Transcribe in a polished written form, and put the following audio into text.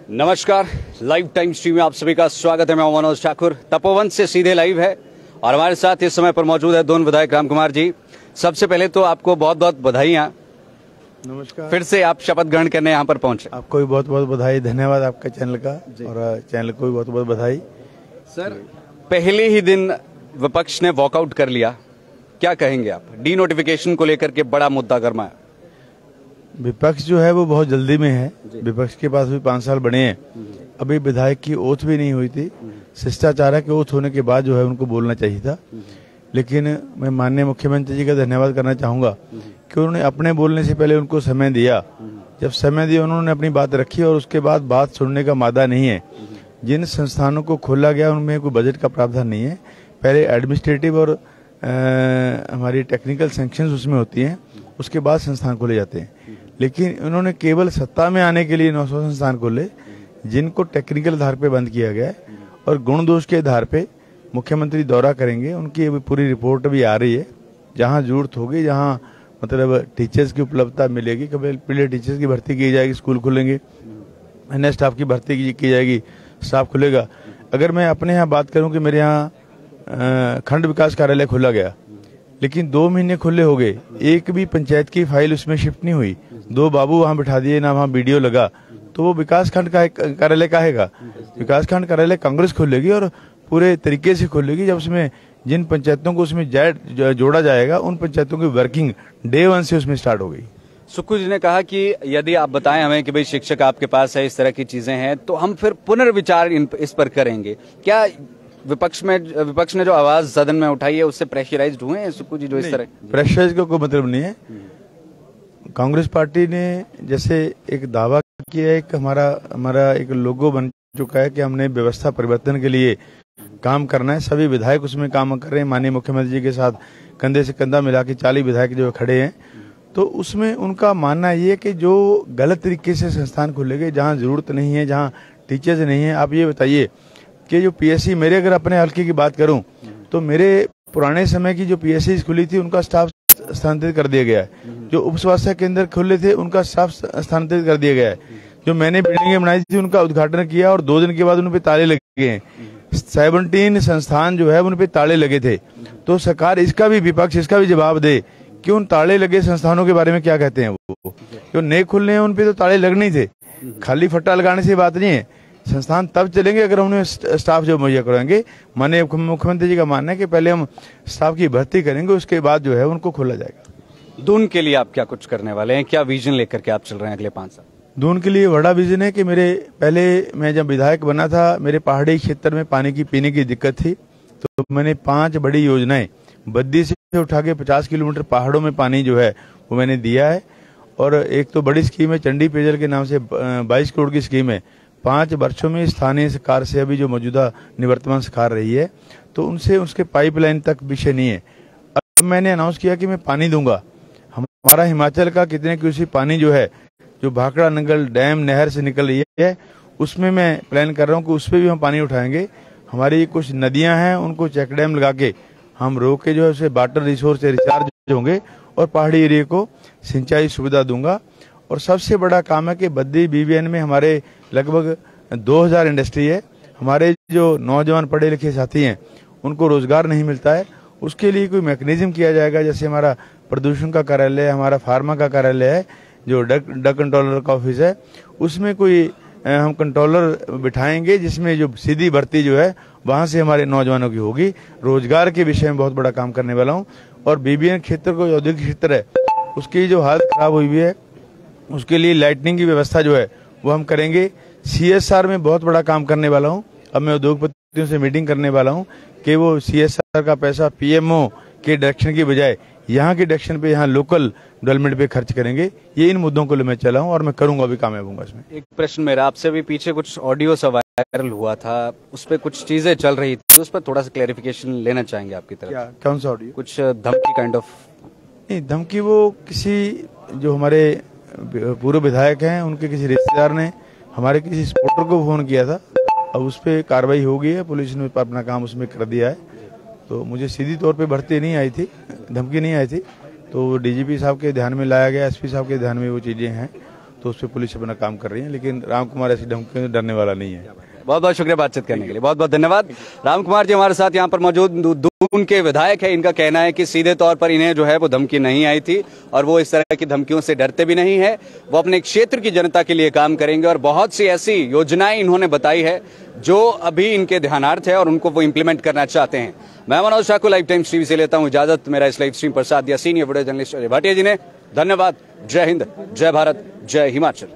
नमस्कार, live time stream में आप सभी का स्वागत है। मैं मनोज ठाकुर, तपोवन से सीधे लाइव है और हमारे साथ इस समय पर मौजूद है दोनों विधायक राम कुमार जी। सबसे पहले तो आपको बहुत बहुत बधाइयाँ। नमस्कार। फिर से आप शपथ ग्रहण करने यहाँ पर पहुंचे। आपको भी बहुत बहुत बधाई, धन्यवाद आपका चैनल का, और चैनल को भी बहुत बहुत बधाई। सर, पहले ही दिन विपक्ष ने वॉकआउट कर लिया, क्या कहेंगे आप? डी नोटिफिकेशन को लेकर के बड़ा मुद्दा गरमाया। विपक्ष जो है वो बहुत जल्दी में है। विपक्ष के पास भी 5 साल बने हैं, अभी विधायक की ओथ भी नहीं हुई थी। शिष्टाचार के ओथ होने के बाद जो है उनको बोलना चाहिए था। लेकिन मैं माननीय मुख्यमंत्री जी का धन्यवाद करना चाहूंगा कि उन्होंने अपने बोलने से पहले उनको समय दिया। जब समय दिया उन्होंने अपनी बात रखी और उसके बाद बात सुनने का मादा नहीं है। जिन संस्थानों को खोला गया उनमें कोई बजट का प्रावधान नहीं है। पहले एडमिनिस्ट्रेटिव और हमारी टेक्निकल सैंक्शंस उसमें होती हैं, उसके बाद संस्थान खोले जाते हैं। लेकिन उन्होंने केवल सत्ता में आने के लिए 900 संस्थान खोले, जिनको टेक्निकल आधार पे बंद किया गया है। और गुण दोष के आधार पे मुख्यमंत्री दौरा करेंगे, उनकी अभी पूरी रिपोर्ट भी आ रही है। जहां जरूरत होगी, जहां मतलब टीचर्स की उपलब्धता मिलेगी, कभी पहले टीचर्स की भर्ती की जाएगी, स्कूल खुलेंगे, अन्य स्टाफ की भर्ती की जाएगी, स्टाफ खुलेगा। अगर मैं अपने यहाँ बात करूँ कि मेरे यहाँ खंड विकास कार्यालय खोला गया, लेकिन 2 महीने खुले हो गए, एक भी पंचायत की फाइल उसमें शिफ्ट नहीं हुई। 2 बाबू वहां बिठा दिए, ना वहां वीडियो लगा, तो वो विकास खंड का कार्यालय कहेगा। विकास खंड कार्यालय कांग्रेस खोलेगी और पूरे तरीके से खोलेगी। जब उसमें जिन पंचायतों को उसमें जोड़ा जाएगा, उन पंचायतों की वर्किंग डे 1 से उसमें स्टार्ट हो गई। सुक्खू जी ने कहा कि यदि आप बताएं हमें कि भाई शिक्षक आपके पास है, इस तरह की चीजें हैं, तो हम फिर पुनर्विचार इस पर करेंगे। क्या विपक्ष ने जो आवाज सदन में उठाई है उससे प्रेशराइज्ड हुए हैं सुक्खू जी? जो इस तरह प्रेशराइज का कोई मतलब नहीं है। कांग्रेस पार्टी ने जैसे एक दावा किया है, एक हमारा एक लोगो बन चुका है कि हमने व्यवस्था परिवर्तन के लिए काम करना है। सभी विधायक उसमें काम कर रहे हैं, माननीय मुख्यमंत्री जी के साथ कंधे से कंधा मिला के 40 विधायक जो खड़े हैं। तो उसमें उनका मानना ये है कि जो गलत तरीके से संस्थान खोले गए, जहाँ जरूरत नहीं है, जहाँ टीचर्स नहीं है। आप ये बताइए कि जो पीएससी, मेरे अगर अपने हल्के की बात करूं तो मेरे पुराने समय की जो पीएससी खुली थी उनका स्टाफ स्थानांतरित कर दिया गया है। जो उप स्वास्थ्य केंद्र खुले थे उनका स्टाफ स्थानांतरित कर दिया गया है। जो मैंने बिल्डिंगें बनाई थी उनका उद्घाटन किया और 2 दिन के बाद उन पे ताले लगे हैं। 17 संस्थान जो है उन पे ताले लगे थे। तो सरकार इसका भी, विपक्ष इसका भी जवाब दे कि उन ताले लगे संस्थानों के बारे में क्या कहते हैं। वो जो नए खुलने हैं उन पे तो ताले लगने ही थे, खाली फट्टा लगाने से बात नहीं है। संस्थान तब चलेंगे अगर उन्हें स्टाफ जो मुहैया कराएंगे। माननीय मुख्यमंत्री जी का मानना है कि पहले हम स्टाफ की भर्ती करेंगे, उसके बाद जो है उनको खोला जाएगा। दून के लिए आप क्या कुछ करने वाले हैं? क्या विजन लेकर के आप चल रहे हैं अगले 5 साल? दून के लिए बड़ा विजन है कि मैं जब विधायक बना था, मेरे पहाड़ी क्षेत्र में पानी की पीने की दिक्कत थी, तो मैंने 5 बड़ी योजनाएं बद्दी से उठा के 50 किलोमीटर पहाड़ों में पानी जो है वो मैंने दिया है। और एक तो बड़ी स्कीम है चंडी पेयजल के नाम से 22 करोड़ की स्कीम है। 5 वर्षों में स्थानीय सरकार से अभी जो मौजूदा निवर्तमान सरकार रही है, तो उनसे उसके पाइपलाइन तक विषय नहीं है। अब मैंने अनाउंस किया कि मैं पानी दूंगा। हमारा हिमाचल का कितने क्यूसेक पानी जो है, जो भाखड़ा नंगल डैम नहर से निकल रही है, उसमें मैं प्लान कर रहा हूँ कि उस पर भी हम पानी उठाएंगे। हमारी कुछ नदियां हैं, उनको चेक डैम लगा के हम रोक के जो है उसे वाटर रिसोर्स से रिचार्ज होंगे और पहाड़ी एरिया को सिंचाई सुविधा दूंगा। और सबसे बड़ा काम है कि बद्दी बीबीएन में हमारे लगभग 2000 इंडस्ट्री है। हमारे जो नौजवान पढ़े लिखे साथी हैं उनको रोजगार नहीं मिलता है, उसके लिए कोई मैकेनिज्म किया जाएगा। जैसे हमारा प्रदूषण का कार्यालय, हमारा फार्मा का कार्यालय है, जो ड्रग कंट्रोलर का ऑफिस है, उसमें कोई हम कंट्रोलर बिठाएंगे, जिसमें जो सीधी भर्ती जो है वहां से हमारे नौजवानों की होगी। रोजगार के विषय में बहुत बड़ा काम करने वाला हूँ। और बीबीएन क्षेत्र को औद्योगिक क्षेत्र है, उसकी जो हालत खराब हुई है, उसके लिए लाइटनिंग की व्यवस्था जो है वो हम करेंगे। सीएसआर में बहुत बड़ा काम करने वाला हूँ। अब मैं उद्योगपतियों से मीटिंग करने वाला हूँ कि वो सीएसआर का पैसा पीएमओ के डायरेक्शन की बजाय यहाँ के डायरेक्शन पे, यहाँ लोकल डेवलपमेंट पे खर्च करेंगे। ये इन मुद्दों को मैं चला हूँ और मैं करूंगा, भी कामयाब होऊंगा इसमें। एक प्रश्न मेरा आपसे भी, पीछे कुछ ऑडियो सा वायरल हुआ था, उस पर कुछ चीजें चल रही थी, तो उस पर थोड़ा सा क्लैरिफिकेशन लेना चाहेंगे आपकी तरफ? क्या, कौन सा ऑडियो? कुछ धमकी काइंड ऑफ? नहीं, धमकी वो किसी जो हमारे पूर्व विधायक हैं उनके किसी रिश्तेदार ने हमारे किसी सपोर्टर को फोन किया था। अब उस पर कार्रवाई हो गई है, पुलिस ने अपना काम उसमें कर दिया है। तो मुझे सीधी तौर पे भर्ती नहीं आई थी, धमकी नहीं आई थी, तो डीजीपी साहब के ध्यान में लाया गया, एसपी साहब के ध्यान में वो चीजें हैं। तो उस पर पुलिस अपना काम कर रही है, लेकिन राम कुमार ऐसी धमकियों से डरने वाला नहीं है। बहुत बहुत शुक्रिया बातचीत करने के लिए, बहुत बहुत धन्यवाद। राम कुमार जी हमारे साथ यहाँ पर मौजूद दून के विधायक है। इनका कहना है कि सीधे तौर पर इन्हें जो है वो धमकी नहीं आई थी और वो इस तरह की धमकियों से डरते भी नहीं है। वो अपने क्षेत्र की जनता के लिए काम करेंगे और बहुत सी ऐसी योजनाएं इन्होंने बताई है जो अभी इनके ध्यानार्थ है और उनको वो इम्प्लीमेंट करना चाहते हैं। मैं Manoj Thakur live times TV से लेता हूं इजाजत। मेरा इस लाइव स्ट्रीम पर साथ दिया senior video journalist Ajay Bhatia ji ने। धन्यवाद। जय हिंद, जय भारत, जय हिमाचल।